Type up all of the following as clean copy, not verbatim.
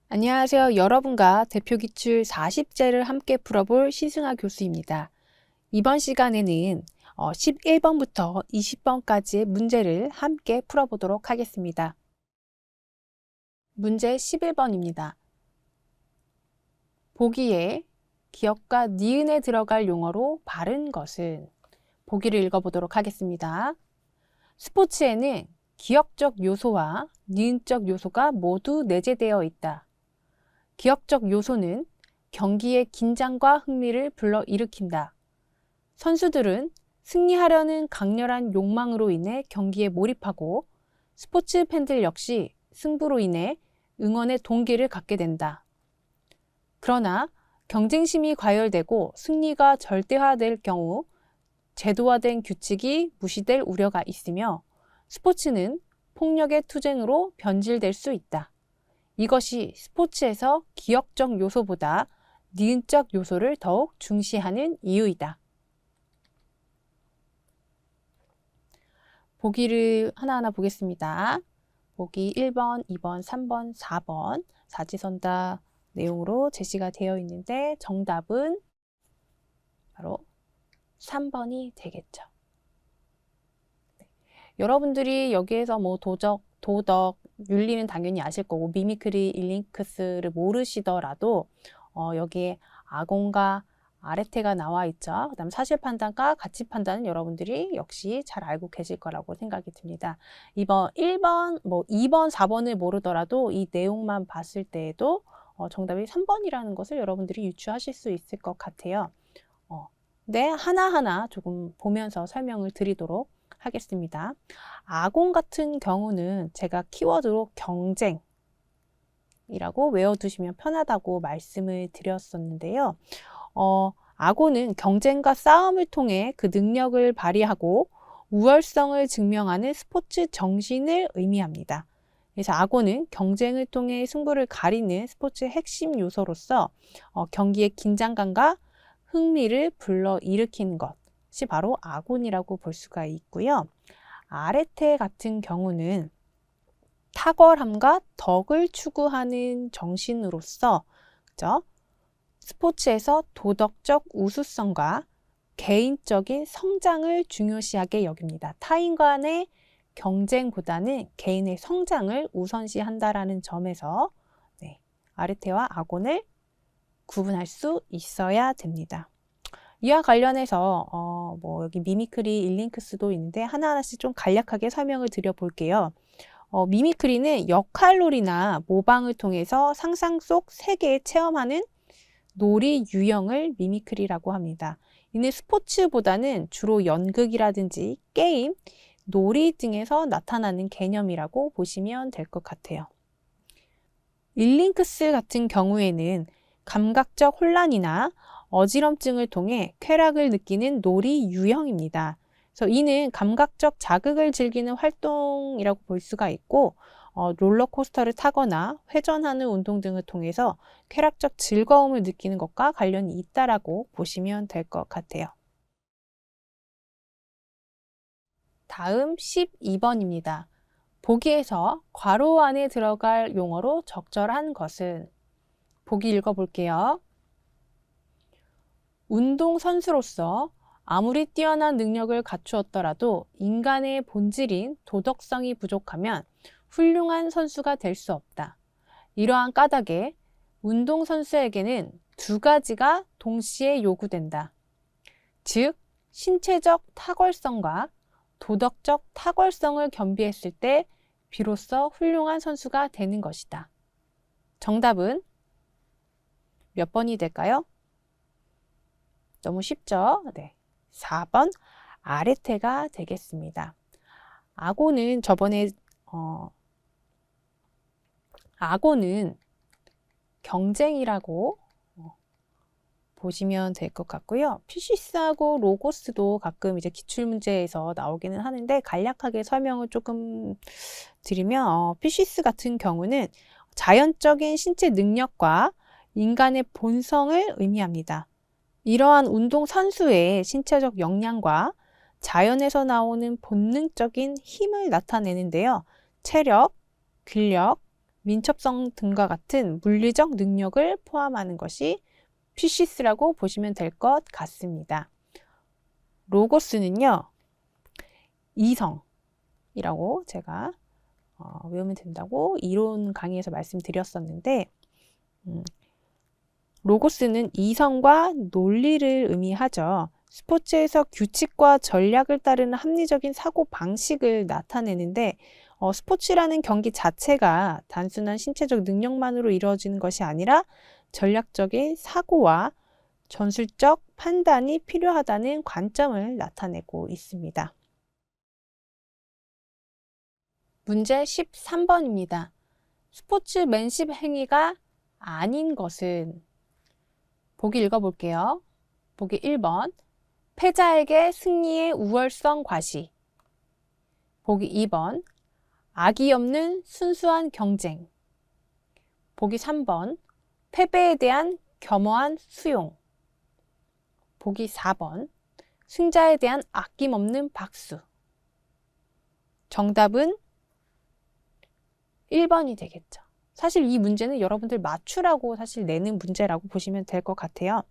안녕하세요. 여러분과 대표 기출 40제를 함께 풀어볼 신승아 교수입니다. 이번 시간에는 11번부터 20번까지의 문제를 함께 풀어보도록 하겠습니다. 문제 11번입니다. 보기에 기역과 니은에 들어갈 용어로 바른 것은? 보기를 읽어보도록 하겠습니다. 스포츠에는 기역적 요소와 니은적 요소가 모두 내재되어 있다. 기역적 요소는 경기의 긴장과 흥미를 불러일으킨다. 선수들은 승리하려는 강렬한 욕망으로 인해 경기에 몰입하고 스포츠 팬들 역시 승부로 인해 응원의 동기를 갖게 된다. 그러나 경쟁심이 과열되고 승리가 절대화될 경우 제도화된 규칙이 무시될 우려가 있으며 스포츠는 폭력의 투쟁으로 변질될 수 있다. 이것이 스포츠에서 기역적 요소보다 니은적 요소를 더욱 중시하는 이유이다. 보기를 하나하나 보겠습니다. 보기 1번, 2번, 3번, 4번 사지선다 내용으로 제시가 되어 있는데 정답은 바로 3번이 되겠죠. 여러분들이 여기에서 뭐 도덕, 윤리는 당연히 아실 거고 미미크리, 일링크스를 모르시더라도 여기에 아곤과 아레테가 나와 있죠. 그 다음 사실판단과 가치판단은 여러분들이 역시 잘 알고 계실 거라고 생각이 듭니다. 1번, 2번, 4번을 모르더라도 이 내용만 봤을 때에도 정답이 3번이라는 것을 여러분들이 유추하실 수 있을 것 같아요. 네, 하나하나 조금 보면서 설명을 드리도록 하겠습니다. 아곤 같은 경우는 제가 키워드로 경쟁이라고 외워두시면 편하다고 말씀을 드렸었는데요. 아곤은 경쟁과 싸움을 통해 그 능력을 발휘하고 우월성을 증명하는 스포츠 정신을 의미합니다. 그래서 아곤은 경쟁을 통해 승부를 가리는 스포츠의 핵심 요소로서 경기의 긴장감과 흥미를 불러일으키는 것이 바로 아곤이라고 볼 수가 있고요. 아레테 같은 경우는 탁월함과 덕을 추구하는 정신으로서 그죠? 스포츠에서 도덕적 우수성과 개인적인 성장을 중요시하게 여깁니다. 타인 간의 경쟁보다는 개인의 성장을 우선시한다라는 점에서 아레테와 아곤을 구분할 수 있어야 됩니다. 이와 관련해서 여기 미미크리, 일링크스도 있는데 하나하나씩 좀 간략하게 설명을 드려볼게요. 미미크리는 역할놀이나 모방을 통해서 상상 속 세계에 체험하는 놀이 유형을 미미크리라고 합니다. 이는 스포츠보다는 주로 연극이라든지 게임, 놀이 등에서 나타나는 개념이라고 보시면 될 것 같아요. 일링크스 같은 경우에는 감각적 혼란이나 어지럼증을 통해 쾌락을 느끼는 놀이 유형입니다. 그래서 이는 감각적 자극을 즐기는 활동이라고 볼 수가 있고 롤러코스터를 타거나 회전하는 운동 등을 통해서 쾌락적 즐거움을 느끼는 것과 관련이 있다라고 보시면 될 것 같아요. 다음 12번입니다. 보기에서 괄호 안에 들어갈 용어로 적절한 것은? 보기 읽어볼게요. 운동선수로서 아무리 뛰어난 능력을 갖추었더라도 인간의 본질인 도덕성이 부족하면 훌륭한 선수가 될 수 없다. 이러한 까닭에 운동선수에게는 두 가지가 동시에 요구된다. 즉, 신체적 탁월성과 도덕적 탁월성을 겸비했을 때 비로소 훌륭한 선수가 되는 것이다. 정답은 몇 번이 될까요? 너무 쉽죠? 네. 4번 아레테가 되겠습니다. 아곤은 아곤은 경쟁이라고 보시면 될 것 같고요. 피시스하고 로고스도 가끔 이제 기출문제에서 나오기는 하는데 간략하게 설명을 조금 드리면 피시스 같은 경우는 자연적인 신체 능력과 인간의 본성을 의미합니다. 이러한 운동 선수의 신체적 역량과 자연에서 나오는 본능적인 힘을 나타내는데요. 체력, 근력, 민첩성 등과 같은 물리적 능력을 포함하는 것이 피시스라고 보시면 될 것 같습니다. 로고스는요, 이성이라고 제가 외우면 된다고 이론 강의에서 말씀드렸었는데, 로고스는 이성과 논리를 의미하죠. 스포츠에서 규칙과 전략을 따르는 합리적인 사고 방식을 나타내는데, 스포츠라는 경기 자체가 단순한 신체적 능력만으로 이루어지는 것이 아니라 전략적인 사고와 전술적 판단이 필요하다는 관점을 나타내고 있습니다. 문제 13번입니다. 스포츠맨십 행위가 아닌 것은? 보기 읽어볼게요. 보기 1번, 패자에게 승리의 우월성 과시. 보기 2번, 악의 없는 순수한 경쟁. 보기 3번, 패배에 대한 겸허한 수용. 보기 4번, 승자에 대한 아낌없는 박수. 정답은 1번이 되겠죠. 사실 이 문제는 여러분들 맞추라고 사실 내는 문제라고 보시면 될 것 같아요.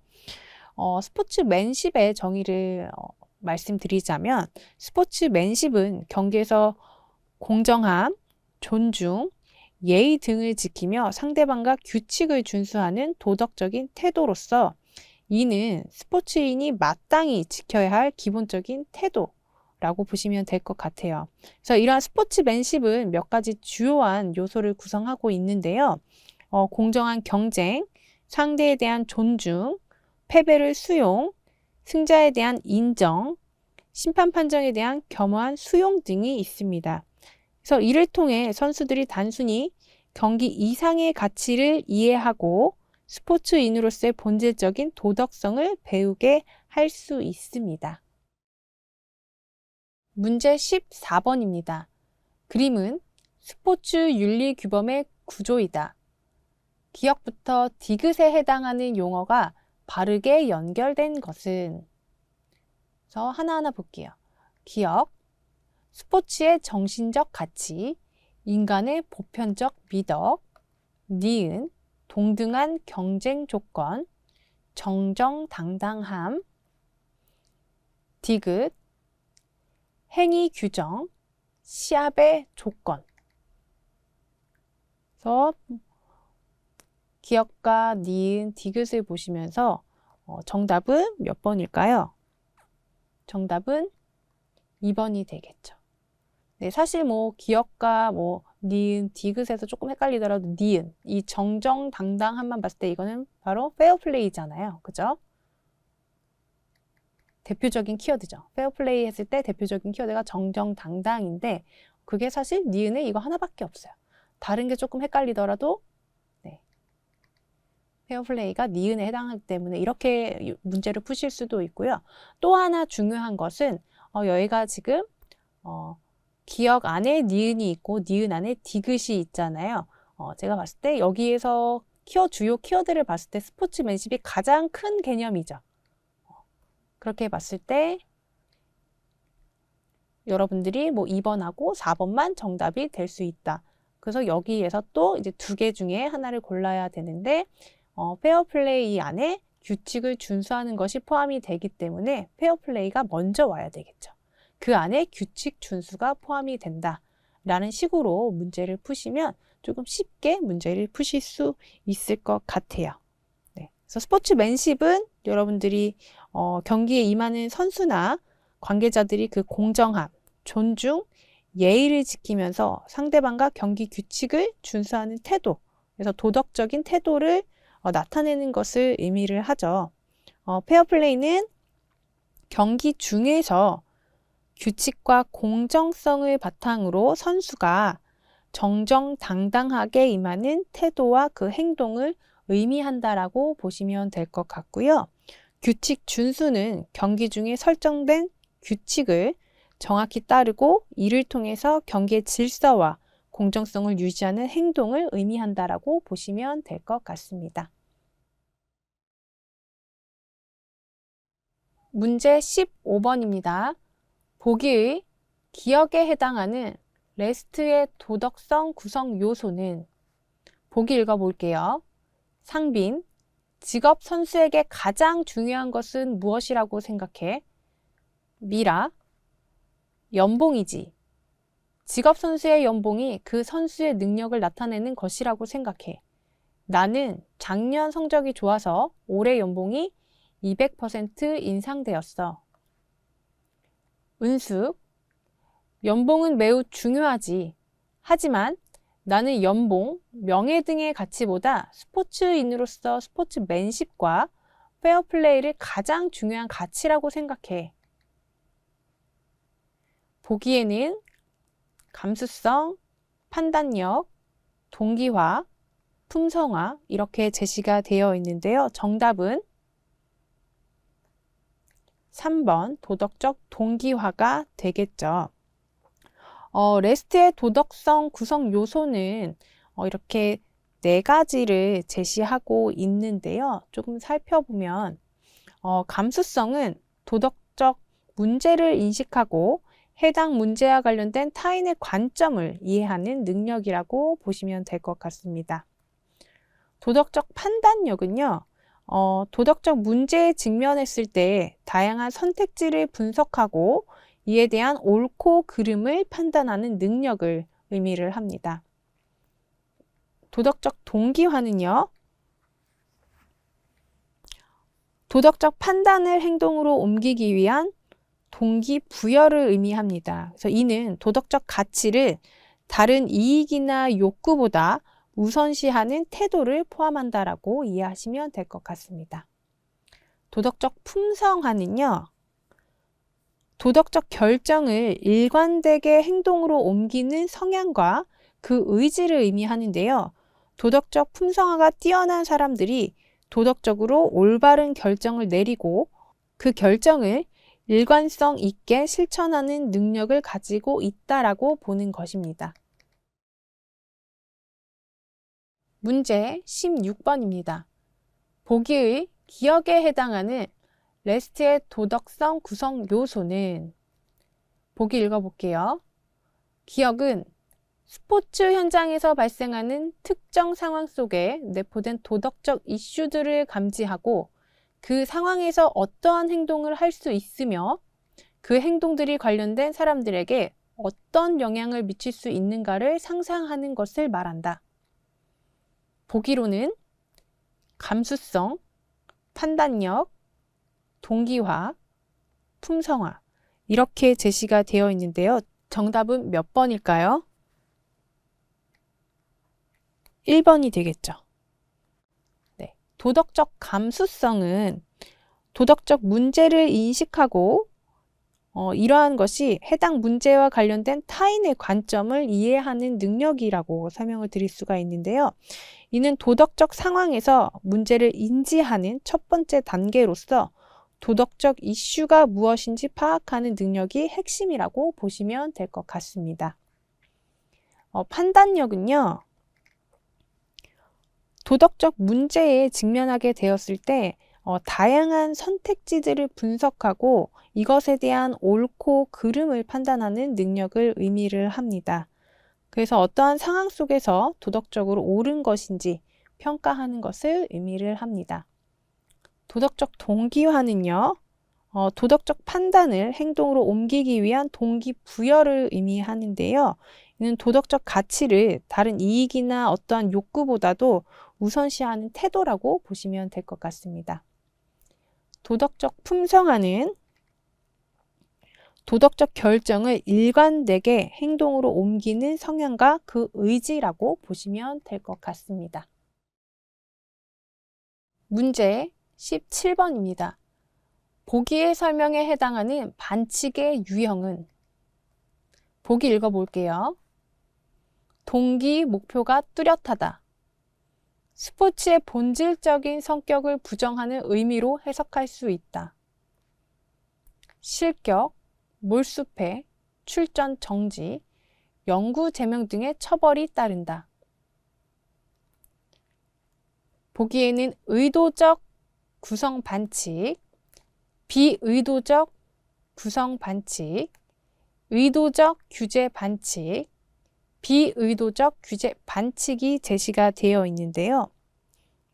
스포츠맨십의 정의를 말씀드리자면, 스포츠맨십은 경기에서 공정함, 존중, 예의 등을 지키며 상대방과 규칙을 준수하는 도덕적인 태도로서, 이는 스포츠인이 마땅히 지켜야 할 기본적인 태도라고 보시면 될 것 같아요. 그래서 이러한 스포츠맨십은 몇 가지 주요한 요소를 구성하고 있는데요. 공정한 경쟁, 상대에 대한 존중, 패배를 수용, 승자에 대한 인정, 심판 판정에 대한 겸허한 수용 등이 있습니다. 그래서 이를 통해 선수들이 단순히 경기 이상의 가치를 이해하고 스포츠인으로서의 본질적인 도덕성을 배우게 할 수 있습니다. 문제 14번입니다. 그림은 스포츠 윤리 규범의 구조이다. 기역부터 디귿에 해당하는 용어가 바르게 연결된 것은? 그래서 하나하나 볼게요. 기역, 스포츠의 정신적 가치, 인간의 보편적 미덕, 니은, 동등한 경쟁 조건, 정정당당함, 디귿, 행위 규정, 시합의 조건. 그래서 기역과 니은, 디귿을 보시면서 정답은 몇 번일까요? 정답은 2번이 되겠죠. 네, 사실 기역과 니은, 디귿에서 조금 헷갈리더라도 니은, 이 정정당당함만 봤을 때 이거는 바로 페어플레이잖아요. 그죠? 대표적인 키워드죠. 페어플레이 했을 때 대표적인 키워드가 정정당당인데, 그게 사실 니은에 이거 하나밖에 없어요. 다른 게 조금 헷갈리더라도 페어플레이가 니은에 해당하기 때문에 이렇게 문제를 푸실 수도 있고요. 또 하나 중요한 것은 여기가 지금 기역 안에 니은이 있고 니은 안에 디귿이 있잖아요. 제가 봤을 때 여기에서 주요 키워드를 봤을 때 스포츠맨십이 가장 큰 개념이죠. 그렇게 봤을 때 여러분들이 2번하고 4번만 정답이 될 수 있다. 그래서 여기에서 또 이제 2개 중에 하나를 골라야 되는데, 페어플레이 안에 규칙을 준수하는 것이 포함이 되기 때문에 페어플레이가 먼저 와야 되겠죠. 그 안에 규칙 준수가 포함이 된다 라는 식으로 문제를 푸시면 조금 쉽게 문제를 푸실 수 있을 것 같아요. 네. 그래서 스포츠맨십은 여러분들이 경기에 임하는 선수나 관계자들이 그 공정함, 존중, 예의를 지키면서 상대방과 경기 규칙을 준수하는 태도, 그래서 도덕적인 태도를 나타내는 것을 의미를 하죠. 페어플레이는 경기 중에서 규칙과 공정성을 바탕으로 선수가 정정당당하게 임하는 태도와 그 행동을 의미한다라고 보시면 될 것 같고요. 규칙 준수는 경기 중에 설정된 규칙을 정확히 따르고 이를 통해서 경기의 질서와 공정성을 유지하는 행동을 의미한다라고 보시면 될 것 같습니다. 문제 15번입니다. 보기의 기역에 해당하는 레스트의 도덕성 구성 요소는? 보기 읽어볼게요. 상빈, 직업 선수에게 가장 중요한 것은 무엇이라고 생각해? 미라, 연봉이지. 직업 선수의 연봉이 그 선수의 능력을 나타내는 것이라고 생각해. 나는 작년 성적이 좋아서 올해 연봉이 200% 인상되었어. 은숙, 연봉은 매우 중요하지. 하지만 나는 연봉, 명예 등의 가치보다 스포츠인으로서 스포츠맨십과 페어플레이를 가장 중요한 가치라고 생각해. 보기에는 감수성, 판단력, 동기화, 품성화 이렇게 제시가 되어 있는데요. 정답은 3번 도덕적 동기화가 되겠죠. 레스트의 도덕성 구성 요소는 이렇게 4가지를 제시하고 있는데요. 조금 살펴보면 감수성은 도덕적 문제를 인식하고 해당 문제와 관련된 타인의 관점을 이해하는 능력이라고 보시면 될 것 같습니다. 도덕적 판단력은요. 도덕적 문제에 직면했을 때 다양한 선택지를 분석하고 이에 대한 옳고 그름을 판단하는 능력을 의미를 합니다. 도덕적 동기화는요. 도덕적 판단을 행동으로 옮기기 위한 동기부여를 의미합니다. 그래서 이는 도덕적 가치를 다른 이익이나 욕구보다 우선시하는 태도를 포함한다라고 이해하시면 될 것 같습니다. 도덕적 품성화는요. 도덕적 결정을 일관되게 행동으로 옮기는 성향과 그 의지를 의미하는데요. 도덕적 품성화가 뛰어난 사람들이 도덕적으로 올바른 결정을 내리고 그 결정을 일관성 있게 실천하는 능력을 가지고 있다라고 보는 것입니다. 문제 16번입니다. 보기의 기억에 해당하는 레스트의 도덕성 구성 요소는 보기 읽어볼게요. 기억은 스포츠 현장에서 발생하는 특정 상황 속에 내포된 도덕적 이슈들을 감지하고 그 상황에서 어떠한 행동을 할 수 있으며 그 행동들이 관련된 사람들에게 어떤 영향을 미칠 수 있는가를 상상하는 것을 말한다. 보기로는 감수성, 판단력, 동기화, 품성화 이렇게 제시가 되어 있는데요. 정답은 몇 번일까요? 1번이 되겠죠. 네. 도덕적 감수성은 도덕적 문제를 인식하고 이러한 것이 해당 문제와 관련된 타인의 관점을 이해하는 능력이라고 설명을 드릴 수가 있는데요. 이는 도덕적 상황에서 문제를 인지하는 첫 번째 단계로서 도덕적 이슈가 무엇인지 파악하는 능력이 핵심이라고 보시면 될 것 같습니다. 판단력은요. 도덕적 문제에 직면하게 되었을 때 다양한 선택지들을 분석하고 이것에 대한 옳고 그름을 판단하는 능력을 의미를 합니다. 그래서 어떠한 상황 속에서 도덕적으로 옳은 것인지 평가하는 것을 의미를 합니다. 도덕적 동기화는요. 도덕적 판단을 행동으로 옮기기 위한 동기부여를 의미하는데요. 이는 도덕적 가치를 다른 이익이나 어떠한 욕구보다도 우선시하는 태도라고 보시면 될 것 같습니다. 도덕적 품성화는 도덕적 결정을 일관되게 행동으로 옮기는 성향과 그 의지라고 보시면 될 것 같습니다. 문제 17번입니다. 보기의 설명에 해당하는 반칙의 유형은 보기 읽어볼게요. 동기, 목표가 뚜렷하다. 스포츠의 본질적인 성격을 부정하는 의미로 해석할 수 있다. 실격, 몰수패, 출전 정지, 영구 제명 등의 처벌이 따른다. 보기에는 의도적 구성 반칙, 비의도적 구성 반칙, 의도적 규제 반칙, 비의도적 규제 반칙이 제시가 되어 있는데요.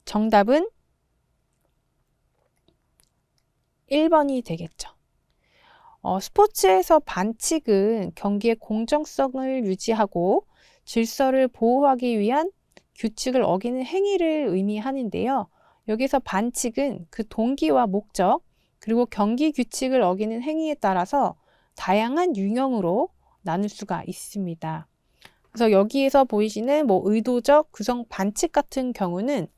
정답은 1번이 되겠죠. 스포츠에서 반칙은 경기의 공정성을 유지하고 질서를 보호하기 위한 규칙을 어기는 행위를 의미하는데요. 여기서 반칙은 그 동기와 목적, 그리고 경기 규칙을 어기는 행위에 따라서 다양한 유형으로 나눌 수가 있습니다. 그래서 여기에서 보이시는 의도적 구성 반칙 같은 경우는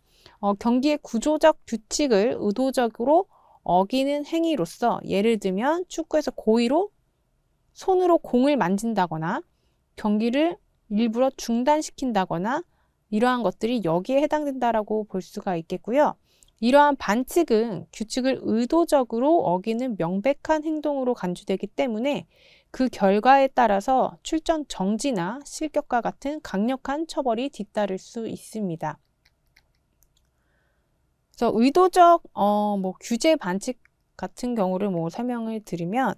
경기의 구조적 규칙을 의도적으로 어기는 행위로서, 예를 들면 축구에서 고의로 손으로 공을 만진다거나 경기를 일부러 중단시킨다거나 이러한 것들이 여기에 해당된다라고 볼 수가 있겠고요. 이러한 반칙은 규칙을 의도적으로 어기는 명백한 행동으로 간주되기 때문에 그 결과에 따라서 출전 정지나 실격과 같은 강력한 처벌이 뒤따를 수 있습니다. 그래서 의도적 규제 반칙 같은 경우를 설명을 드리면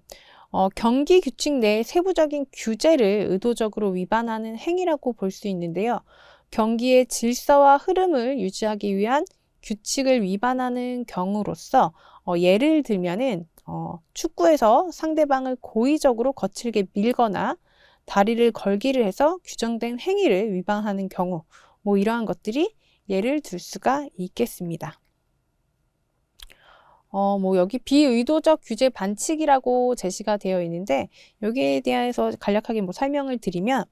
경기 규칙 내의 세부적인 규제를 의도적으로 위반하는 행위라고 볼 수 있는데요. 경기의 질서와 흐름을 유지하기 위한 규칙을 위반하는 경우로서 예를 들면은 축구에서 상대방을 고의적으로 거칠게 밀거나 다리를 걸기를 해서 규정된 행위를 위반하는 경우, 이러한 것들이 예를 들 수가 있겠습니다. 여기 비의도적 규제 반칙이라고 제시가 되어 있는데, 여기에 대해서 간략하게 설명을 드리면,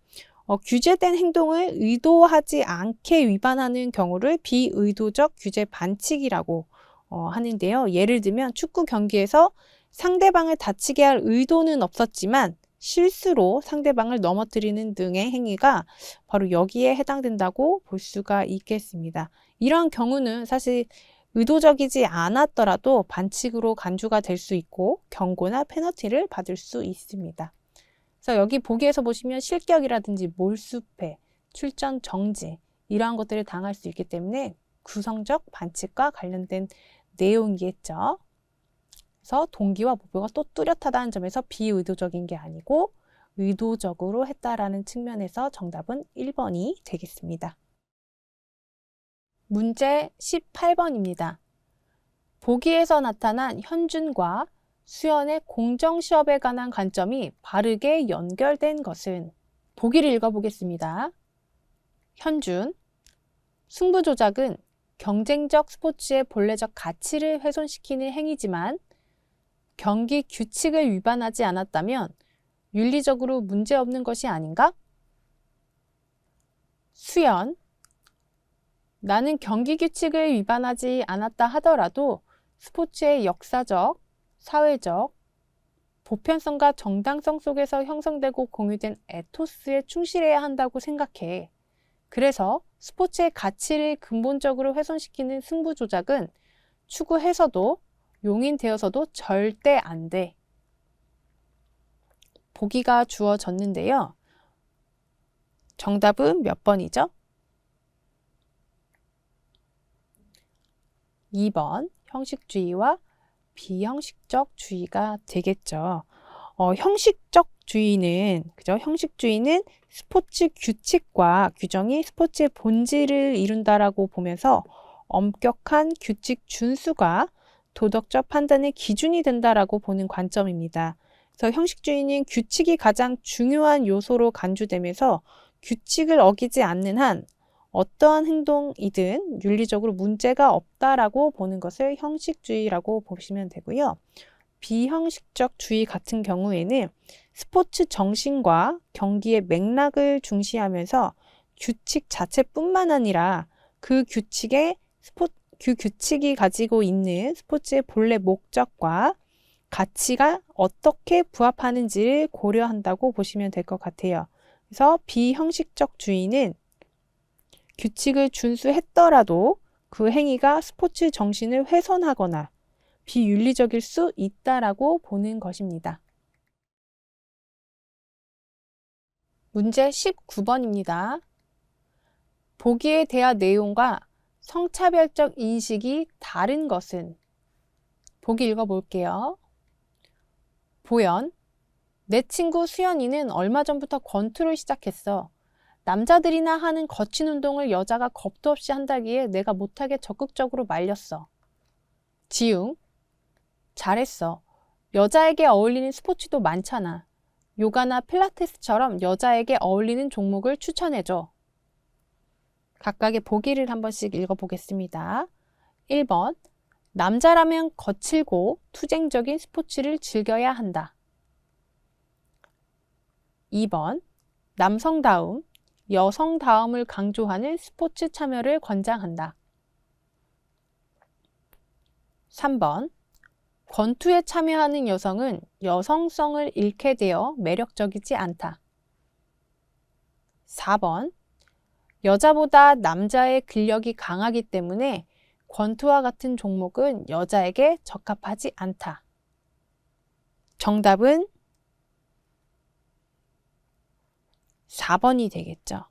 규제된 행동을 의도하지 않게 위반하는 경우를 비의도적 규제 반칙이라고 하는데요. 예를 들면 축구 경기에서 상대방을 다치게 할 의도는 없었지만 실수로 상대방을 넘어뜨리는 등의 행위가 바로 여기에 해당된다고 볼 수가 있겠습니다. 이런 경우는 사실 의도적이지 않았더라도 반칙으로 간주가 될 수 있고 경고나 페널티를 받을 수 있습니다. 그래서 여기 보기에서 보시면 실격이라든지 몰수패, 출전 정지 이러한 것들을 당할 수 있기 때문에 구성적 반칙과 관련된 내용이겠죠. 그래서 동기와 목표가 또 뚜렷하다는 점에서 비의도적인 게 아니고 의도적으로 했다라는 측면에서 정답은 1번이 되겠습니다. 문제 18번입니다. 보기에서 나타난 현준과 수연의 공정시험에 관한 관점이 바르게 연결된 것은? 보기를 읽어보겠습니다. 현준, 승부조작은 경쟁적 스포츠의 본래적 가치를 훼손시키는 행위지만 경기 규칙을 위반하지 않았다면 윤리적으로 문제없는 것이 아닌가? 수연, 나는 경기 규칙을 위반하지 않았다 하더라도 스포츠의 역사적, 사회적, 보편성과 정당성 속에서 형성되고 공유된 에토스에 충실해야 한다고 생각해. 그래서 스포츠의 가치를 근본적으로 훼손시키는 승부 조작은 추구해서도 용인되어서도 절대 안 돼. 보기가 주어졌는데요. 정답은 몇 번이죠? 2번 형식주의와 비형식적주의가 되겠죠. 형식적주의는 형식주의는 스포츠 규칙과 규정이 스포츠의 본질을 이룬다라고 보면서 엄격한 규칙 준수가 도덕적 판단의 기준이 된다라고 보는 관점입니다. 그래서 형식주의는 규칙이 가장 중요한 요소로 간주되면서 규칙을 어기지 않는 한 어떠한 행동이든 윤리적으로 문제가 없다라고 보는 것을 형식주의라고 보시면 되고요. 비형식적주의 같은 경우에는 스포츠 정신과 경기의 맥락을 중시하면서 규칙 자체뿐만 아니라 그 규칙이 가지고 있는 스포츠의 본래 목적과 가치가 어떻게 부합하는지를 고려한다고 보시면 될 것 같아요. 그래서 비형식적주의는 규칙을 준수했더라도 그 행위가 스포츠 정신을 훼손하거나 비윤리적일 수 있다라고 보는 것입니다. 문제 19번입니다. 보기에 대한 내용과 성차별적 인식이 다른 것은? 보기 읽어볼게요. 보연, 내 친구 수연이는 얼마 전부터 권투를 시작했어. 남자들이나 하는 거친 운동을 여자가 겁도 없이 한다기에 내가 못하게 적극적으로 말렸어. 지웅, 잘했어. 여자에게 어울리는 스포츠도 많잖아. 요가나 필라테스처럼 여자에게 어울리는 종목을 추천해줘. 각각의 보기를 한 번씩 읽어보겠습니다. 1번, 남자라면 거칠고 투쟁적인 스포츠를 즐겨야 한다. 2번, 남성다움, 여성다움을 강조하는 스포츠 참여를 권장한다. 3번, 권투에 참여하는 여성은 여성성을 잃게 되어 매력적이지 않다. 4번, 여자보다 남자의 근력이 강하기 때문에 권투와 같은 종목은 여자에게 적합하지 않다. 정답은 4번이 되겠죠.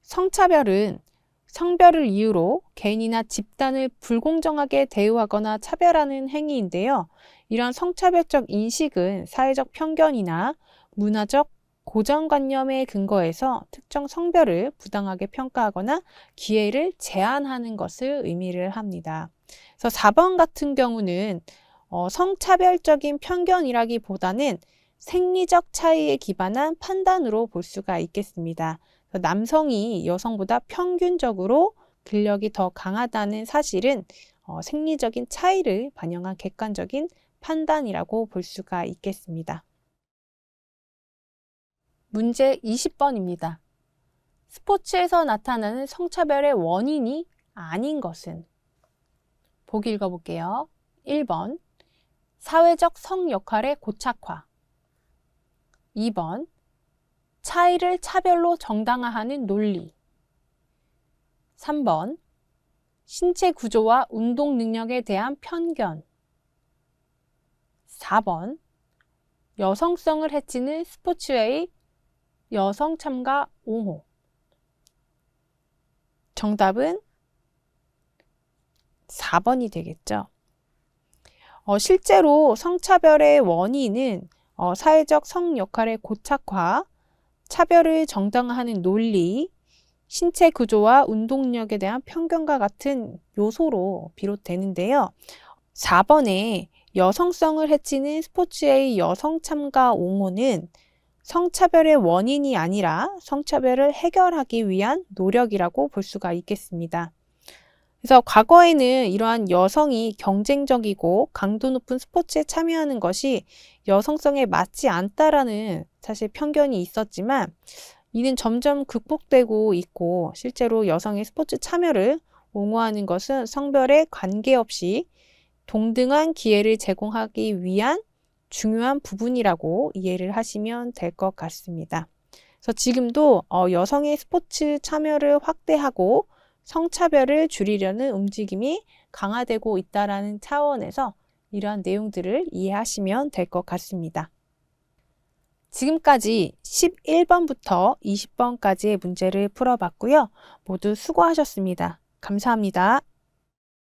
성차별은 성별을 이유로 개인이나 집단을 불공정하게 대우하거나 차별하는 행위인데요. 이러한 성차별적 인식은 사회적 편견이나 문화적 고정관념에 근거해서 특정 성별을 부당하게 평가하거나 기회를 제한하는 것을 의미를 합니다. 그래서 4번 같은 경우는 성차별적인 편견이라기보다는 생리적 차이에 기반한 판단으로 볼 수가 있겠습니다. 남성이 여성보다 평균적으로 근력이 더 강하다는 사실은 생리적인 차이를 반영한 객관적인 판단이라고 볼 수가 있겠습니다. 문제 20번입니다. 스포츠에서 나타나는 성차별의 원인이 아닌 것은? 보기 읽어볼게요. 1번, 사회적 성 역할의 고착화. 2번, 차이를 차별로 정당화하는 논리. 3번, 신체 구조와 운동 능력에 대한 편견. 4번, 여성성을 해치는 스포츠의 여성 참가 옹호. 정답은 4번이 되겠죠. 실제로 성차별의 원인은 사회적 성 역할의 고착화, 차별을 정당화하는 논리, 신체 구조와 운동력에 대한 편견과 같은 요소로 비롯되는데요. 4번에 여성성을 해치는 스포츠의 여성 참가 옹호는 성차별의 원인이 아니라 성차별을 해결하기 위한 노력이라고 볼 수가 있겠습니다. 그래서 과거에는 이러한 여성이 경쟁적이고 강도 높은 스포츠에 참여하는 것이 여성성에 맞지 않다라는 사실 편견이 있었지만 이는 점점 극복되고 있고 실제로 여성의 스포츠 참여를 옹호하는 것은 성별에 관계없이 동등한 기회를 제공하기 위한 중요한 부분이라고 이해를 하시면 될 것 같습니다. 그래서 지금도 여성의 스포츠 참여를 확대하고 성차별을 줄이려는 움직임이 강화되고 있다는 차원에서 이러한 내용들을 이해하시면 될 것 같습니다. 지금까지 11번부터 20번까지의 문제를 풀어봤고요. 모두 수고하셨습니다. 감사합니다.